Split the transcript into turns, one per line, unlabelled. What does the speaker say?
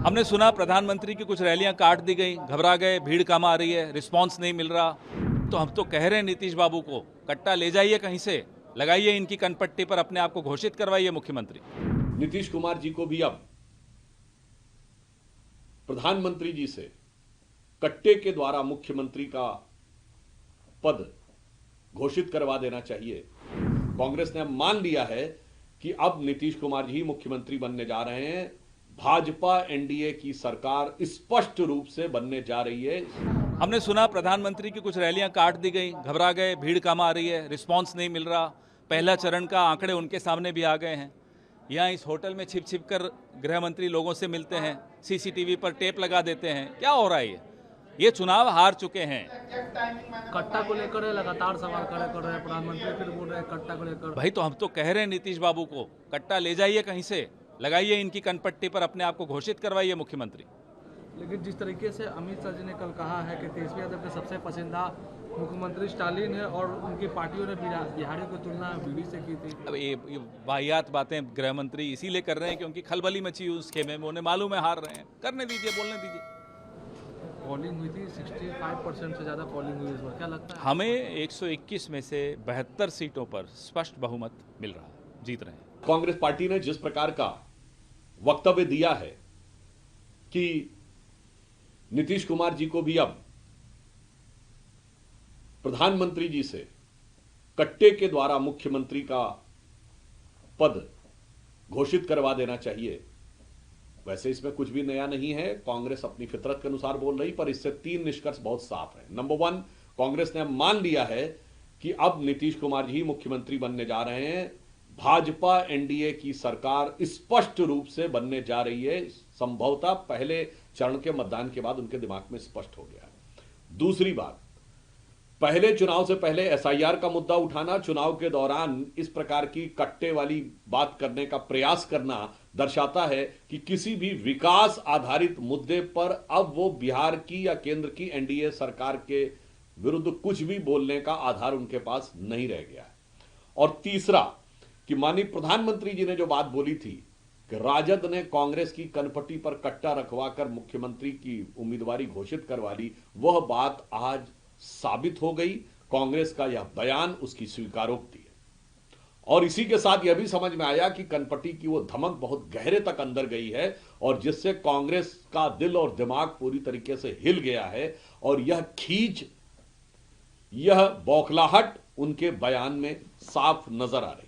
हमने सुना प्रधानमंत्री की कुछ रैलियां काट दी गई, घबरा गए, भीड़ कम आ रही है, रिस्पांस नहीं मिल रहा। तो हम तो कह रहे हैं नीतीश बाबू को कट्टा ले जाइए, कहीं से लगाइए इनकी कनपट्टी पर, अपने आप को घोषित करवाइए मुख्यमंत्री।
नीतीश कुमार जी को भी अब प्रधानमंत्री जी से कट्टे के द्वारा मुख्यमंत्री का पद घोषित करवा देना चाहिए। कांग्रेस ने मान लिया है कि अब नीतीश कुमार जी मुख्यमंत्री बनने जा रहे हैं। भाजपा एनडीए की सरकार स्पष्ट रूप से बनने जा रही है।
हमने सुना प्रधानमंत्री की कुछ रैलियां काट दी गई, घबरा गए, भीड़ कम आ रही है, रिस्पांस नहीं मिल रहा। पहला चरण का आंकड़े उनके सामने भी आ गए हैं। यहाँ इस होटल में छिप छिप कर गृह मंत्री लोगों से मिलते हैं, सीसीटीवी पर टेप लगा देते हैं। क्या हो रहा है? ये चुनाव हार चुके हैं।
कट्टा को लेकर लगातार सवाल खड़े कर रहे हैं प्रधानमंत्री, फिर बोल रहे हैं कट्टा को लेकर।
भाई, तो हम तो कह रहे हैं नीतीश बाबू को कट्टा ले जाइए, कहीं से लगाइए इनकी कनपट्टी पर, अपने आप को घोषित करवाइए मुख्यमंत्री।
लेकिन जिस तरीके से अमित शाह जी ने कल कहा है कि तेजस्वी यादव के सबसे पसंदीदा मुख्यमंत्री स्टालिन है और उनकी पार्टियों ने बिहारियों की तुलना बीडी से की थी।
अब ये वाहियात बातें गृह मंत्री इसीलिए कर रहे हैं क्योंकि खलबली मची हुई उस खेमे में, उन्हें मालूम है हार रहे हैं। करने दीजिए, बोलने दीजिए।
पोलिंग हुई थी, 65% से ज़्यादा पोलिंग हुई इस बार। क्या लगता है?
हमें 121 में से 72 सीटों पर स्पष्ट बहुमत मिल रहा है, जीत रहे हैं।
कांग्रेस पार्टी ने जिस प्रकार का वक्तव्य दिया है कि नीतीश कुमार जी को भी अब प्रधानमंत्री जी से कट्टे के द्वारा मुख्यमंत्री का पद घोषित करवा देना चाहिए, वैसे इसमें कुछ भी नया नहीं है। कांग्रेस अपनी फितरत के अनुसार बोल रही, पर इससे तीन निष्कर्ष बहुत साफ है। नंबर 1, कांग्रेस ने मान लिया है कि अब नीतीश कुमार जी मुख्यमंत्री बनने जा रहे हैं। भाजपा एनडीए की सरकार स्पष्ट रूप से बनने जा रही है। संभवतः पहले चरण के मतदान के बाद उनके दिमाग में स्पष्ट हो गया है। दूसरी बात, पहले चुनाव से पहले एसआईआर का मुद्दा उठाना, चुनाव के दौरान इस प्रकार की कट्टे वाली बात करने का प्रयास करना दर्शाता है कि किसी भी विकास आधारित मुद्दे पर अब वो बिहार की या केंद्र की एनडीए सरकार के विरुद्ध कुछ भी बोलने का आधार उनके पास नहीं रह गया है। और तीसरा कि माननीय प्रधानमंत्री जी ने जो बात बोली थी कि राजद ने कांग्रेस की कनपट्टी पर कट्टा रखवाकर मुख्यमंत्री की उम्मीदवारी घोषित करवा ली, वह बात आज साबित हो गई। कांग्रेस का यह बयान उसकी स्वीकारोक्ति है। और इसी के साथ यह भी समझ में आया कि कनपट्टी की वो धमक बहुत गहरे तक अंदर गई है और जिससे कांग्रेस का दिल और दिमाग पूरी तरीके से हिल गया है। और यह खींच, यह बौखलाहट उनके बयान में साफ नजर आ रही है।